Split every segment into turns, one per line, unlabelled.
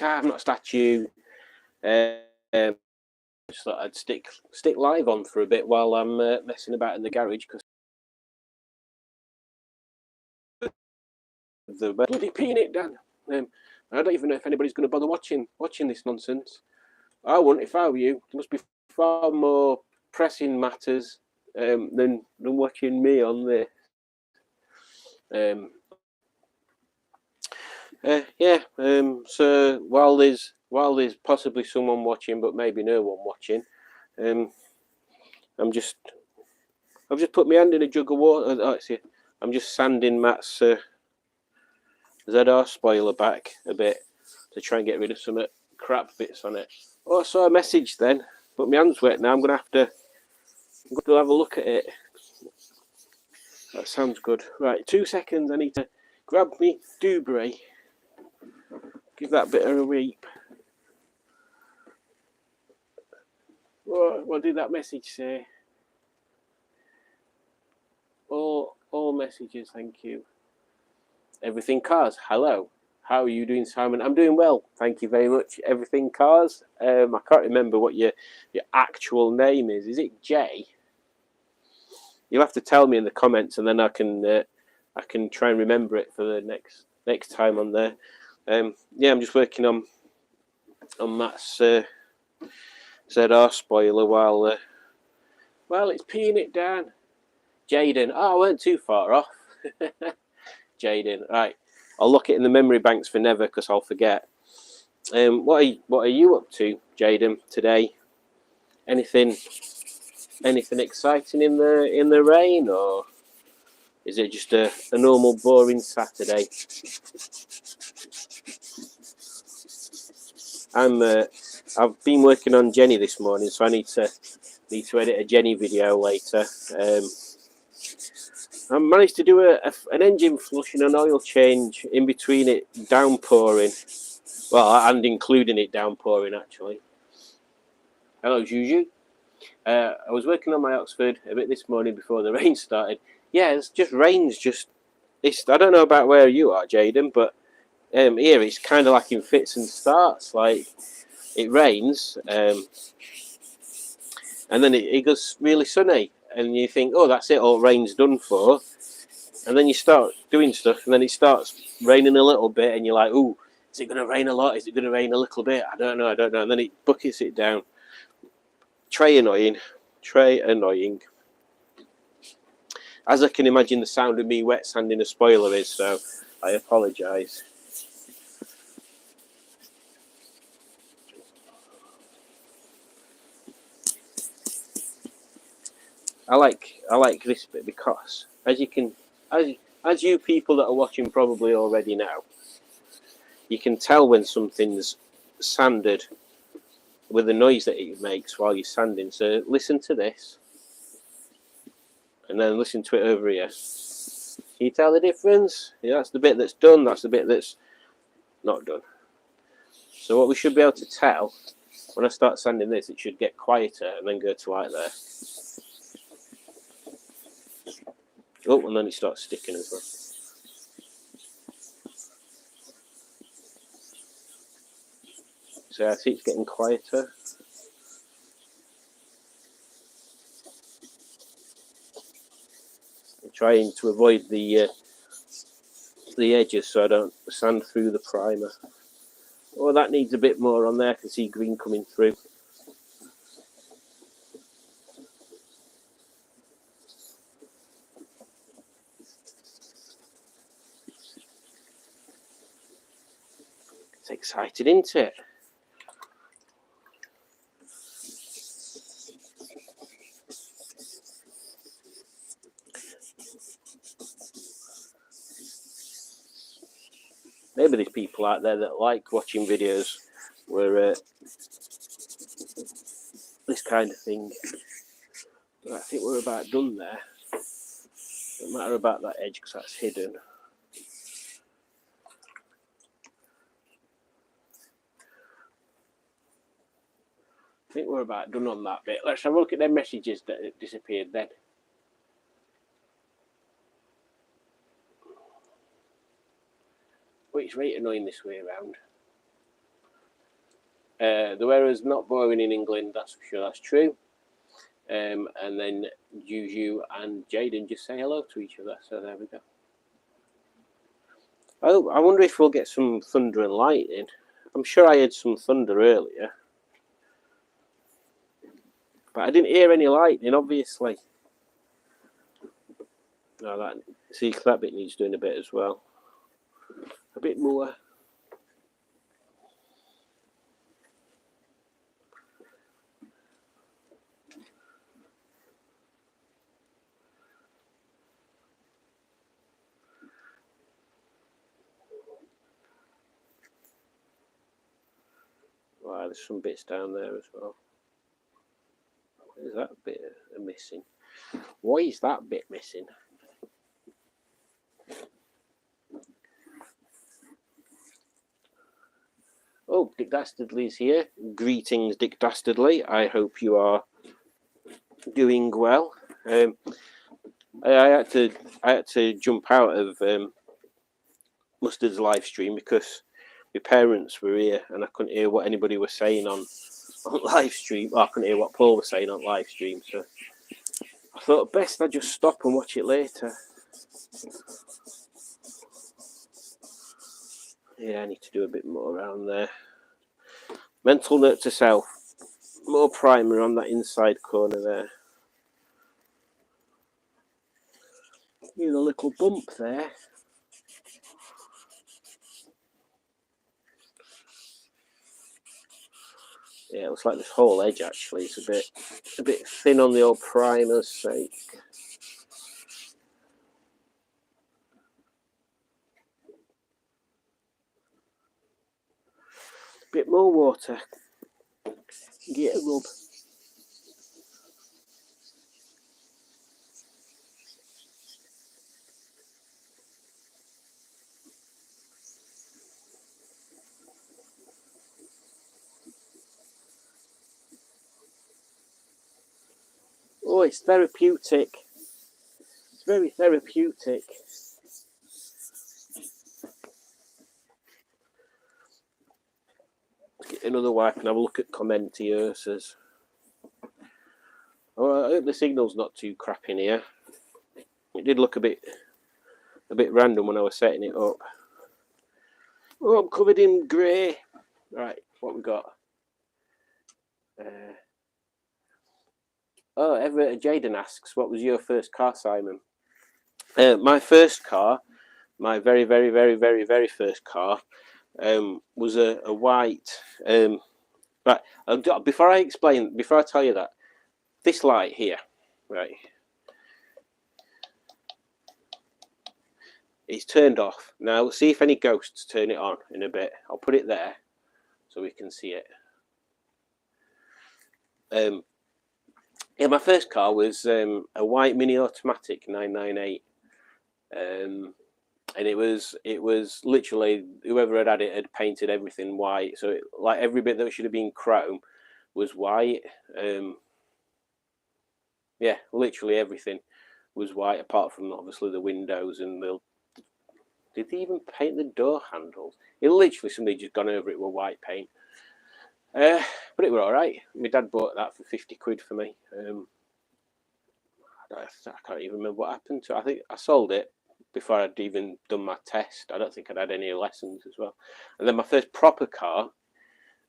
not a statue. Just thought I'd stick live on for a bit while I'm messing about in the garage because the bloody peanut, Dan. I don't even know if anybody's going to bother watching this nonsense. I wouldn't if I were you. There must be far more pressing matters than watching me on this. So while there's possibly someone watching, but maybe no one watching, I've just put my hand in a jug of water. I'm just sanding Matt's ZR spoiler back a bit to try and get rid of some crap bits on it. Oh, I saw a message then, but my hand's wet now. I'm going to have to have a look at it. That sounds good. Right, 2 seconds. I need to grab me Dubray. Give that bit of a weep. What did that message say? All messages, thank you. Everything Cars, hello. How are you doing, Simon? I'm doing well, thank you very much. Everything Cars. I can't remember what your actual name is. Is it Jay? You'll have to tell me in the comments, and then I can try and remember it for the next time on there. Yeah, I'm just working on Matt's ZR spoiler while it's peeing it down. Jaden, I weren't too far off. Jaden, right. I'll lock it in the memory banks for never because I'll forget. What are you up to, Jaden, today? Anything exciting in the rain, or is it just a normal boring Saturday? I've been working on Jenny this morning, so I need to edit a Jenny video later. I managed to do an engine flush and an oil change in between it downpouring. Well, and including it downpouring, actually. Hello, Juju. I was working on my Oxford a bit this morning before the rain started. Yeah, it's just rain's just... I don't know about where you are, Jaden, but here it's kind of like in fits and starts. Like, it rains, and then it goes really sunny. And you think, oh, that's it, all rain's done for. And then you start doing stuff, and then it starts raining a little bit, and you're like, ooh, is it going to rain a lot? Is it going to rain a little bit? I don't know. And then it buckets it down. Trey annoying. As I can imagine, the sound of me wet sanding a spoiler is, so I apologise. I like this bit because, as you people that are watching probably already know, you can tell when something's sanded with the noise that it makes while you're sanding. So listen to this, and then listen to it over here. Can you tell the difference? Yeah, that's the bit that's done. That's the bit that's not done. So what we should be able to tell, when I start sanding this, it should get quieter and then go to like there. Oh, and then it starts sticking as well. So I see it's getting quieter. I'm trying to avoid the edges so I don't sand through the primer. Oh, that needs a bit more on there. I can see green coming through. It's exciting, isn't it? Maybe there's people out there that like watching videos where this kind of thing. But I think we're about done there. Don't matter about that edge because that's hidden. I think we're about done on that bit. Let's have a look at them messages that disappeared then. Oh, it's right annoying this way around. The weather's not boring in England, that's for sure, that's true. And then Juju and Jaden just say hello to each other, so there we go. Oh, I wonder if we'll get some thunder and lightning. I'm sure I heard some thunder earlier, but I didn't hear any lightning, obviously. No, that bit needs doing a bit as well. A bit more. Wow, there's some bits down there as well. Where's that bit missing? Why is that bit missing? Oh, Dick Dastardly's here. Greetings, Dick Dastardly. I hope you are doing well. I had to jump out of Mustard's live stream because my parents were here and I couldn't hear what anybody was saying on live stream. I couldn't hear what Paul was saying on live stream, so I thought best I just stop and watch it later. Yeah, I need to do a bit more around there. Mental note to self. More primer on that inside corner there. Here's a little bump there. Yeah, it looks like this whole edge actually is a bit thin on the old primer's sake. Bit more water. Get a rub. Oh, it's therapeutic. It's very therapeutic. Let's get another wipe and have a look at Commentiers. Oh, I hope the signal's not too crap in here. It did look a bit random when I was setting it up. Oh, I'm covered in grey. Right, what we got? Jaden asks, what was your first car, Simon? My first car, my very first car, was a white. Right, before I tell you that, this light here, right, it's turned off. Now we'll see if any ghosts turn it on in a bit. I'll put it there so we can see it. Yeah, my first car was a white Mini Automatic 998, and it was literally whoever had it had painted everything white. So like every bit that should have been chrome was white. Yeah, literally everything was white apart from obviously the windows and did they even paint the door handles? It literally somebody just gone over it with white paint. But it were all right. My dad bought that for 50 quid for me. I can't even remember what happened to it. I think I sold it before I'd even done my test. I don't think I'd had any lessons as well. And then my first proper car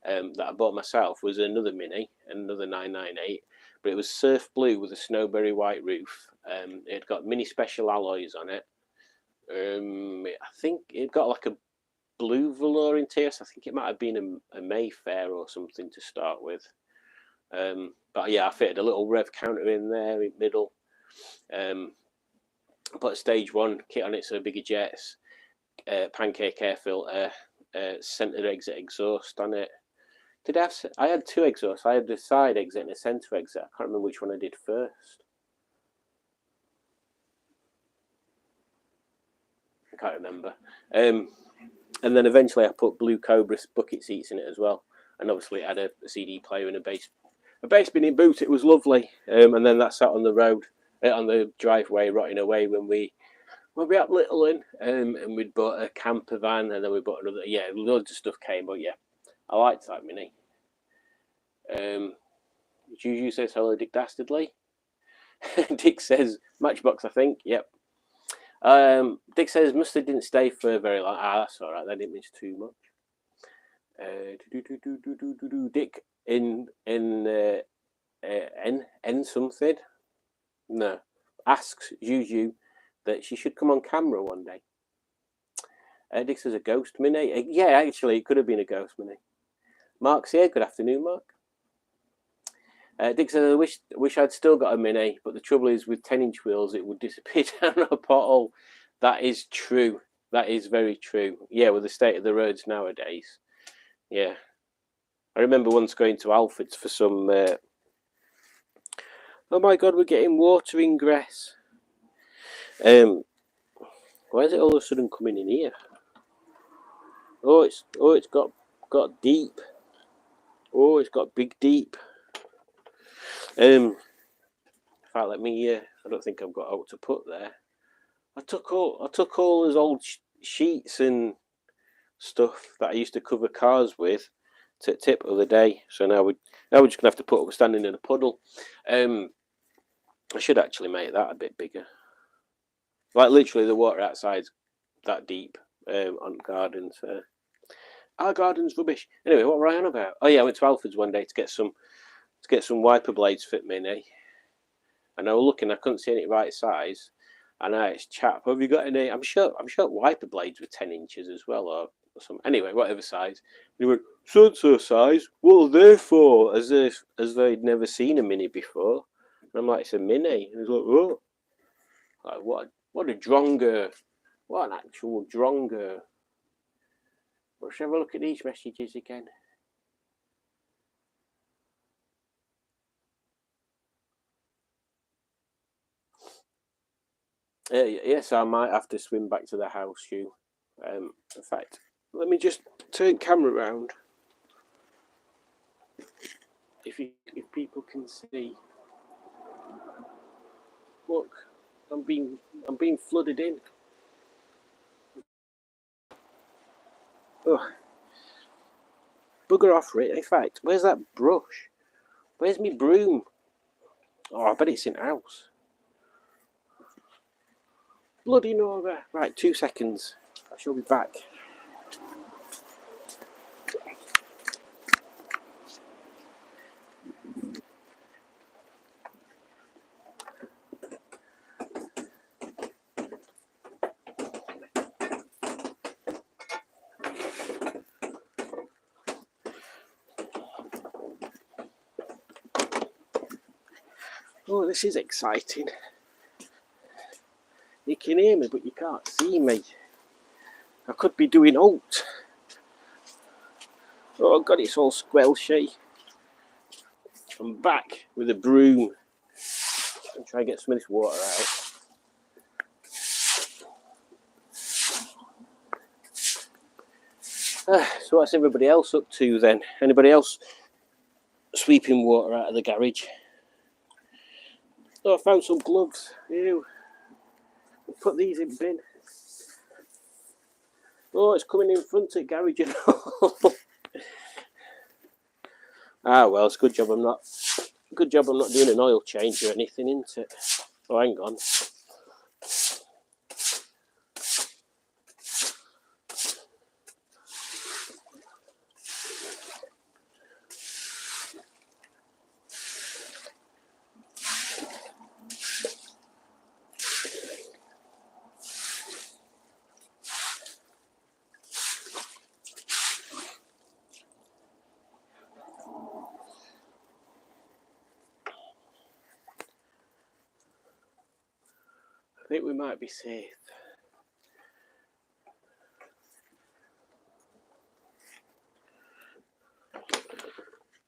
that I bought myself was another Mini, another 998. But it was surf blue with a snowberry white roof. It had got mini special alloys on it. I think it got like a blue velour interior. So I think it might have been a Mayfair or something to start with. But yeah, I fitted a little rev counter in there in the middle. Put a stage 1 kit on it, so bigger jets, pancake air filter, centre exit exhaust on it. I had 2 exhausts. I had the side exit and the centre exit. I can't remember which one I did first. I can't remember. And then eventually I put Blue Cobra bucket seats in it as well. And obviously it had a CD player and a bass bin boot. It was lovely. And then that sat on the road, on the driveway, rotting away when we up Littleton. And we'd bought a camper van, and then we bought another. Yeah, loads of stuff came, but yeah, I liked that Mini. Juju says hello, Dick Dastardly. Dick says Matchbox, I think. Yep. Dick says Mustard didn't stay for very long. That's all right. That didn't miss too much. Dick in N something. No, asks Juju that she should come on camera one day. Dick says a ghost mini. Yeah, actually, it could have been a ghost mini. Mark's here. Good afternoon, Mark. Dick says, I wish I'd still got a mini, but the trouble is with 10-inch wheels, it would disappear down a pothole. That is true. That is very true. Yeah, with the state of the roads nowadays. Yeah. I remember once going to Alfred's for some... oh my God, we're getting water ingress. Why is it all of a sudden coming in here? Oh, it's got deep. Oh, it's got big deep. In fact, let me. I don't think I've got out to put there. I took all those old sheets and stuff that I used to cover cars with to tip of the day. So now we're just gonna have to put up standing in a puddle. I should actually make that a bit bigger. Like literally, the water outside's that deep on gardens. Our garden's rubbish. Anyway, what were I on about? Oh yeah, I went to Alfred's one day to get some wiper blades fit mini. And I was looking, I couldn't see any right size. And I asked chap, have you got any? I'm sure wiper blades were 10 inches as well, or something. Anyway, whatever size. And he went, so size. What are they for? As they'd never seen a mini before. And I'm like, it's a mini. And he's like, oh, like what a dronger, what an actual dronger. Let's have a look at these messages again. Yes, I might have to swim back to the house, Hugh. In fact, let me just turn camera around. If people can see, look, I'm being flooded in. Oh, bugger off, Rick. In fact, where's that brush? Where's me broom? Oh, I bet it's in house. Bloody Nora. Right, 2 seconds. I shall be back. Oh, this is exciting. You can hear me, but you can't see me. I could be doing alt. Oh God, it's all squelchy. I'm back with a broom and try and get some of this water out. So what's everybody else up to then? Anybody else sweeping water out of the garage? Oh, I found some gloves. Ew. I'll put these in bin. Oh, it's coming in front of the garage and all. Well, it's a good job I'm not doing an oil change or anything, isn't it? Oh, hang on. I think we might be safe.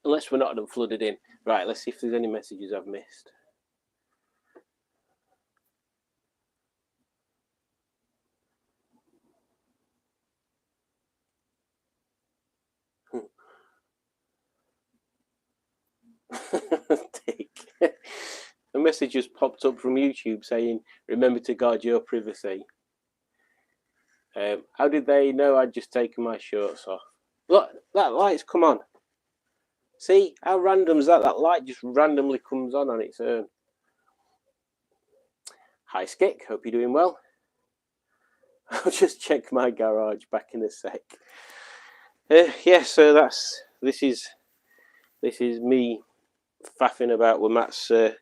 Unless we're not flooded in. Right, let's see if there's any messages I've missed. A message just popped up from YouTube saying, remember to guard your privacy. How did they know I'd just taken my shorts off? Look, that light's come on. See, how random is that? That light just randomly comes on its own. Hi, Skik. Hope you're doing well. I'll just check my garage back in a sec. Yeah, so this is me faffing about with Matt's. Why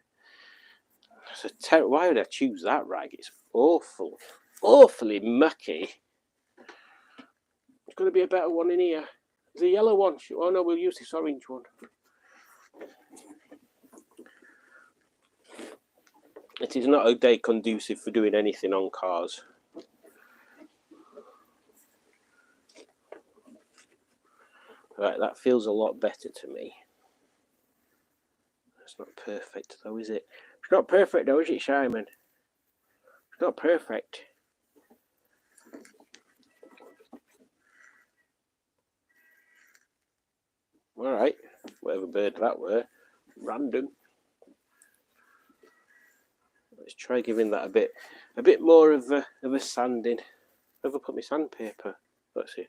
would I choose that rag? It's awfully mucky. There's going to be a better one in here. There's a yellow one. Oh no, we'll use this orange one. It is not a day conducive for doing anything on cars. Right, that feels a lot better to me. It's not perfect though, is it? It's not perfect though, is it, Simon? It's not perfect. Alright, whatever bird that were. Random. Let's try giving that a bit more of a sanding. Have I put my sandpaper? Let's see.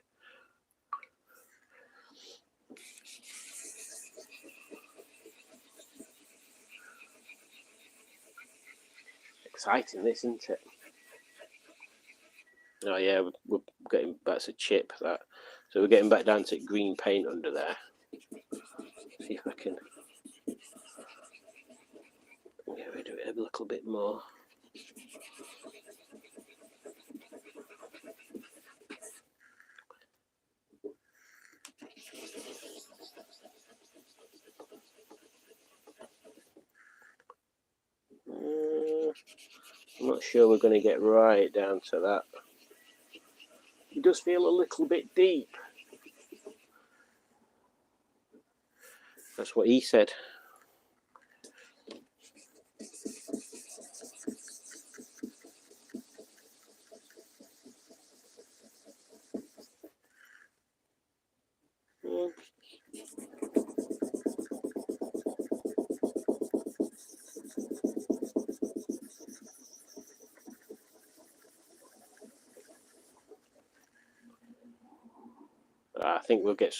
Exciting, this, isn't it? Oh yeah, we're getting, that's a chip, that. So we're getting back down to green paint under there. See if I can. Yeah, we do it a little bit more. I'm not sure we're going to get right down to that. It does feel a little bit deep. That's what he said. I think we'll get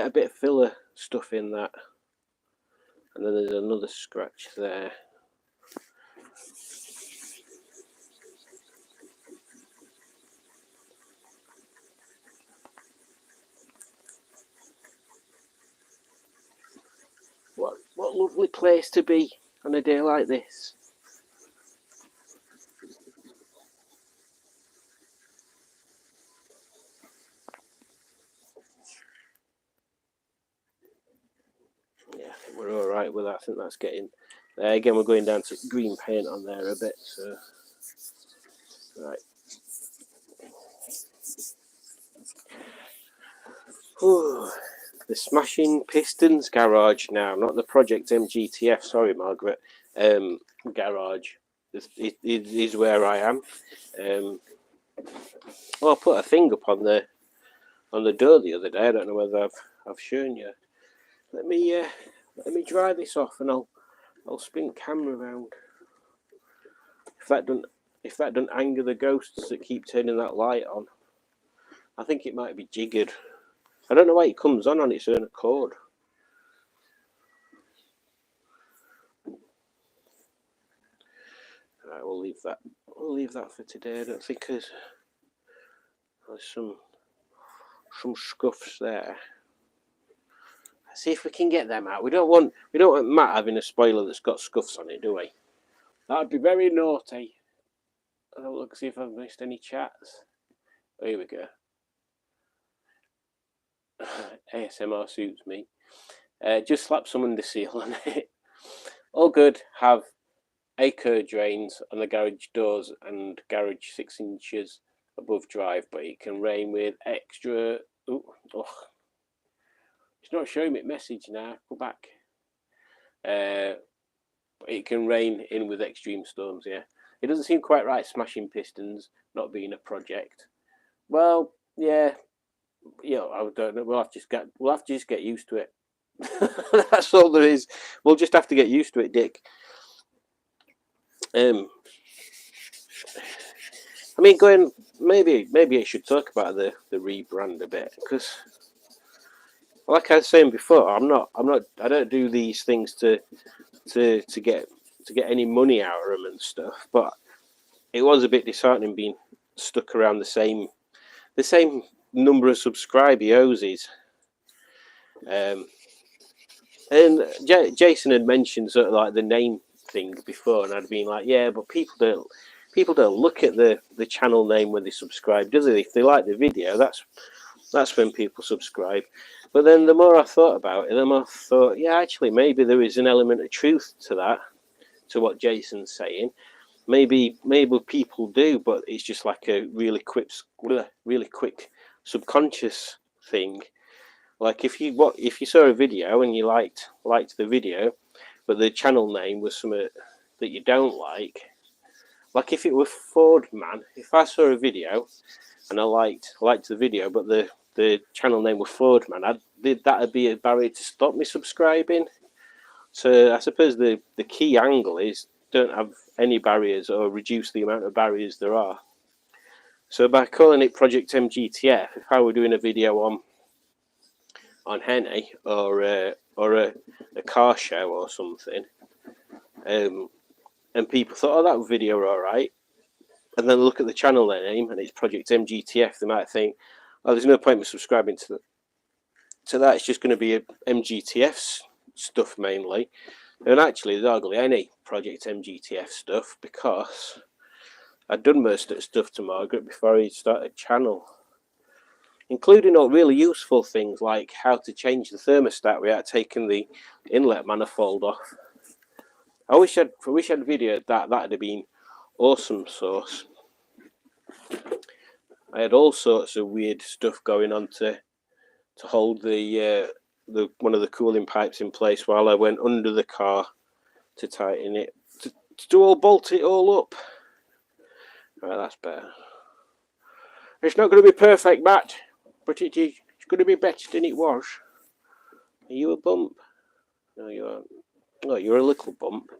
a bit of filler stuff in that. And then there's another scratch there. What lovely place to be on a day like this. Yeah, I think we're all right with that. I think that's getting there. Again, we're going down to green paint on there a bit. So, right. Whew. The Smashing Pistons garage now, not the Project MGTF. Sorry, Margaret. Garage. It is where I am. Well, I put a thing up on the door the other day. I don't know whether I've shown you. Let me dry this off, and I'll spin camera around. If that doesn't anger the ghosts that keep turning that light on, I think it might be jiggered. I don't know why it comes on its own accord. Right, we'll leave that. We'll leave that for today. I don't think there's some scuffs there. Let's see if we can get them out. We don't want Matt having a spoiler that's got scuffs on it, do we? That'd be very naughty. I'll look, see if I've missed any chats. Oh, here we go. ASMR suits me. Just slap some under seal on it. All good. Have acre drains on the garage doors and garage 6 inches above drive, but it can rain with extra. Ooh, oh. It's not showing me message now. Go back. It can rain in with extreme storms. Yeah, it doesn't seem quite right. Smashing Pistons not being a project. Well, yeah. I don't know. We'll have to just get used to it. That's all there is. We'll just have to get used to it, Dick. I mean, maybe I should talk about the rebrand a bit, because like I was saying before, I don't do these things to get any money out of them and stuff. But it was a bit disheartening being stuck around the same number of subscribers. And Jason had mentioned sort of like the name thing before, and I'd been like, yeah, but people don't look at the channel name when they subscribe, does it? If they like the video, that's when people subscribe. But then the more I thought about it, the more I thought, yeah, actually, maybe there is an element of truth to that, to what Jason's saying. Maybe people do, but it's just like a really quick subconscious thing. Like if you saw a video and you liked the video, but the channel name was something that you don't like if it were Ford Man, if I saw a video and I liked the video, but the channel name was Ford Man, that'd be a barrier to stop me subscribing. So I suppose the key angle is don't have any barriers or reduce the amount of barriers there are. So by calling it Project MGTF, if I were doing a video on Henny or a car show or something, and people thought, oh, that video were all right, and then look at the channel name and it's Project MGTF, they might think, oh, there's no point in subscribing to that. It's just going to be a MGTF stuff mainly. And actually, there's hardly any Project MGTF stuff because I'd done most of the stuff to Margaret before he started channel, including all really useful things like how to change the thermostat without taking the inlet manifold off. I wish I'd videoed that. That'd have been awesome sauce. I had all sorts of weird stuff going on to hold the one of the cooling pipes in place while I went under the car to tighten it, to bolt it all up. Right, that's better. It's not going to be perfect, Matt, but it's going to be better than it was. Are you a bump? No, you aren't. No, you're a little bump.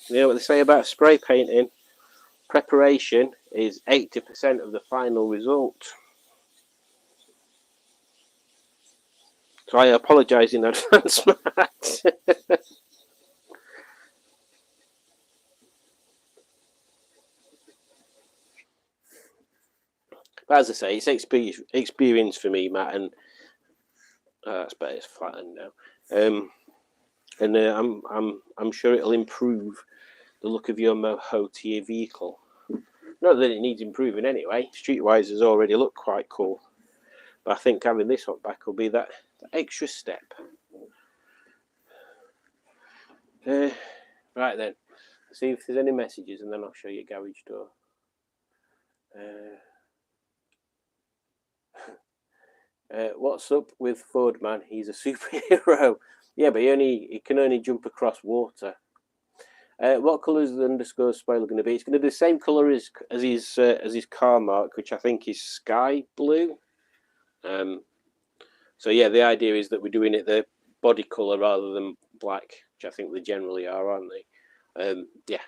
You know what they say about spray painting? Preparation is 80% of the final result. So I apologise in advance, Matt. But as I say, it's experience for me, Matt, and that's better. It's flattened now, and I'm sure it'll improve the look of your moho to your vehicle. Not that it needs improving anyway. Streetwise has already looked quite cool, but I think having this one back will be that extra step. Right then, see if there's any messages, and then I'll show you garage door. What's up with Ford Man? He's a superhero. Yeah, but he can only jump across water. What colour is the underscore spoiler going to be? It's going to be the same colour as his car mark, which I think is sky blue. So yeah, the idea is that we're doing it the body colour rather than black, which I think they generally are, aren't they? Yeah.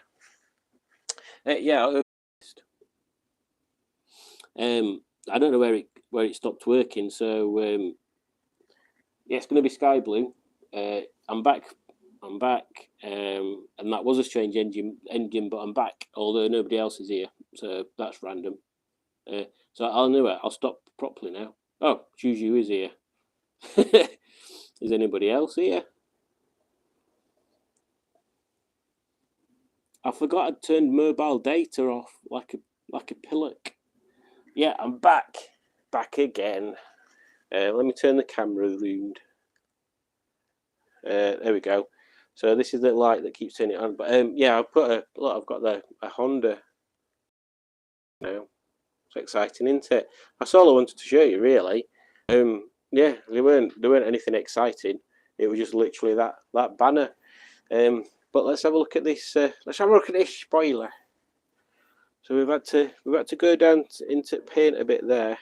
Yeah. I don't know where it stopped working, so yeah, it's going to be sky blue. I'm back, and that was a strange ending, but I'm back, although nobody else is here, so that's random. So I'll stop properly now. Oh, Juju is here. Is anybody else here? I forgot I'd turned mobile data off like a pillock. Yeah, I'm back again. Let me turn the camera around. There we go. So this is the light that keeps turning it on. But yeah, I've got a Honda now. It's exciting, isn't it? That's all I wanted to show you, really. Yeah, there weren't anything exciting. It was just literally that banner. But let's have a look at this. Let's have a look at this spoiler. So we've had to go down into paint a bit there,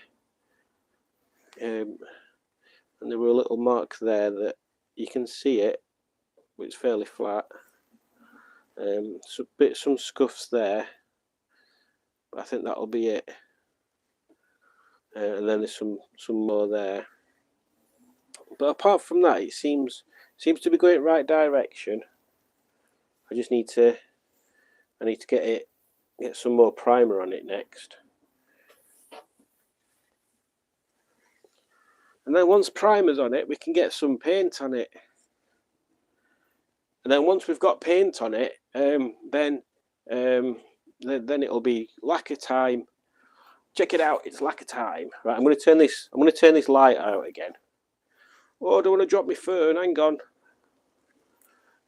and there were a little mark there that you can see it. It's fairly flat. Some scuffs there, but I think that'll be it. and then there's some more there. But apart from that, it seems to be going in the right direction. I just need to get some more primer on it next. And then once primer's on it, we can get some paint on it. And then once we've got paint on it, then it'll be lacquer time. Check it out, it's lacquer time. Right, I'm going to turn this light out again. Oh, I don't want to drop my phone. Hang on.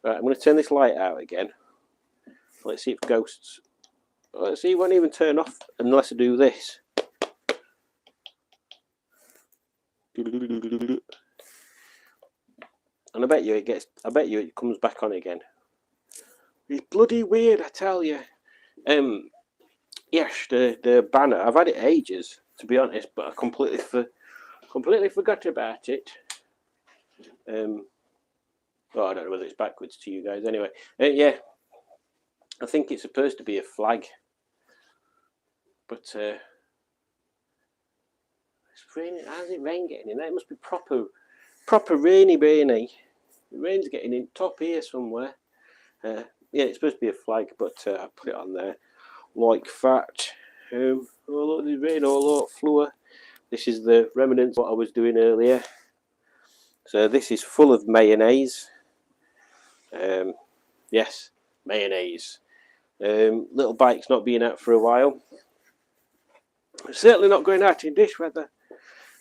Right, I'm going to turn this light out again. Let's see if ghosts. Let's see, it won't even turn off unless I do this. And I bet you it comes back on again. It's bloody weird, I tell you. Yes, the banner. I've had it ages, to be honest, but I completely forgot about it. Oh, I don't know whether it's backwards to you guys. Anyway, yeah, I think it's supposed to be a flag, but it's raining. How's it rain getting in there? It must be proper rainy. The rain's getting in top here somewhere. Yeah, it's supposed to be a flag, but I put it on there like that. Oh look, the rain all over floor. This is the remnants of what I was doing earlier. So this is full of mayonnaise. Yes, mayonnaise. Little bike's not been out for a while. Certainly not going out in dish weather.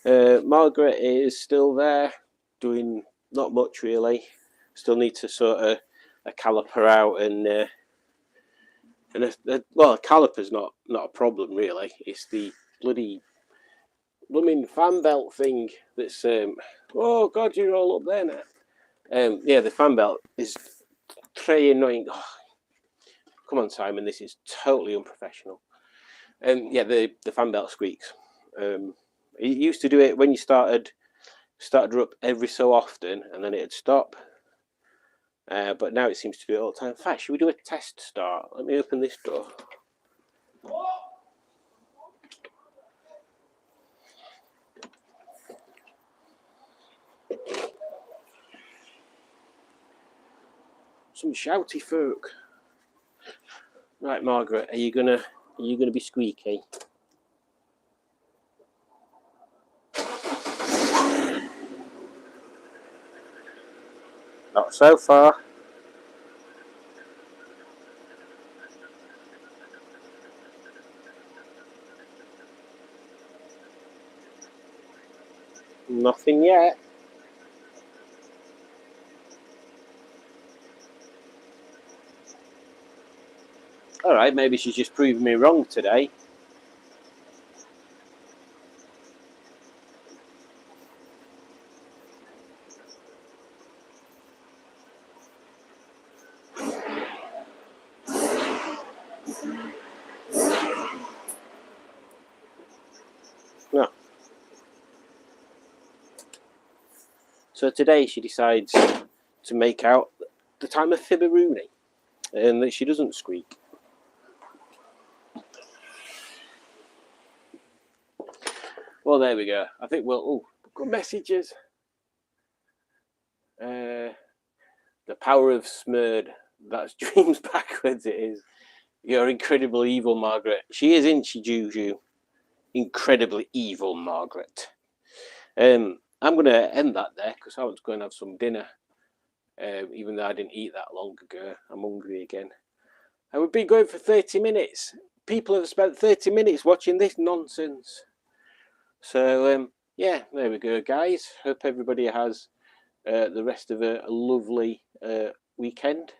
Margaret is still there, doing not much really. Still need to sort of a caliper out and well, a caliper's not a problem really. It's the bloody fan belt thing that's oh god, you're all up there now. Yeah, the fan belt is very annoying. Oh, come on, Simon, this is totally unprofessional. Yeah, the fan belt squeaks. You used to do it when you started her up every so often, and then it'd stop. But now it seems to do it all the time. In fact, should we do a test start? Let me open this door. Some shouty folk. Right, Margaret, are you gonna be squeaky? Not so far. Nothing yet. All right, maybe she's just proving me wrong today. No. So today she decides to make out the time of Fibberoonie and that she doesn't squeak. Well, there we go. I think good messages. The power of Smurd. That's dreams backwards. It is. You're incredibly evil, Margaret. She is, isn't she, Juju? Incredibly evil, Margaret. I'm going to end that there because I want to go and have some dinner. Even though I didn't eat that long ago. I'm hungry again. I would be going for 30 minutes. People have spent 30 minutes watching this nonsense. So, yeah, there we go, guys. Hope everybody has the rest of a lovely weekend.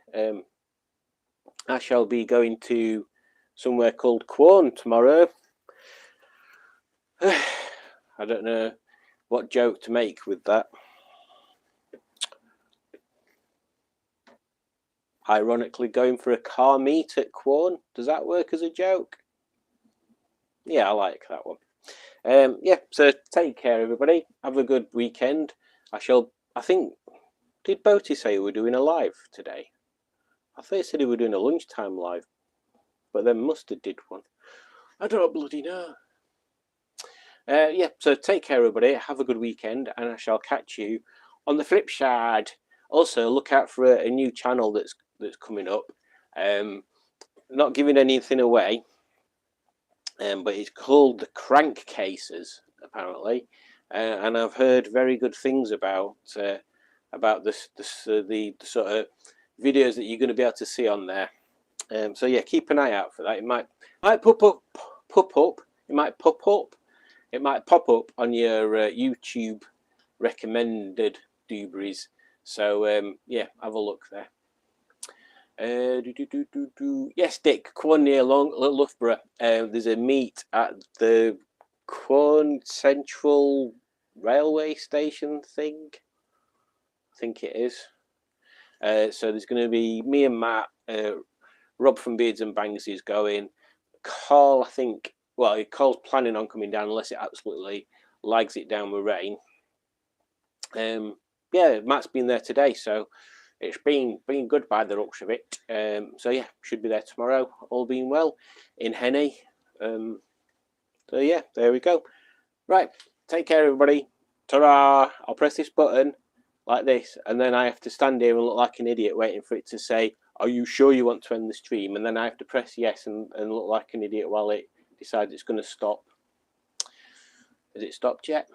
I shall be going to somewhere called Quorn tomorrow. I don't know what joke to make with that. Ironically, going for a car meet at Quorn. Does that work as a joke? Yeah, I like that one. Yeah, so take care, everybody. Have a good weekend. I think, did Boaty say we're doing a live today? I thought he said he were doing a lunchtime live, but then Mustard did one. I don't bloody know. Yeah, so take care, everybody. Have a good weekend, and I shall catch you on the flip side. Also, look out for a new channel that's coming up. Not giving anything away, but it's called the Crank Cases, apparently, and I've heard very good things about the sort of videos that you're going to be able to see on there. So yeah, keep an eye out for that. It might pop up. It might pop up. It might pop up on your YouTube recommended dooberies. So yeah, have a look there. Yes, Dick, Quorn near Loughborough. There's a meet at the Quorn Central Railway Station thing. I think it is. So there's going to be me and Matt, Rob from Beards and Bangs is going. Carl, I think, well, Carl's planning on coming down unless it absolutely lags it down with rain. Yeah, Matt's been there today, so it's been good by the looks of it. So yeah, should be there tomorrow, all being well, in Henny. So yeah, there we go. Right, take care, everybody. Ta-ra! I'll press this button like this, and then I have to stand here and look like an idiot waiting for it to say, "Are you sure you want to end the stream?" And then I have to press yes and look like an idiot while it decides it's going to stop. Has it stopped yet?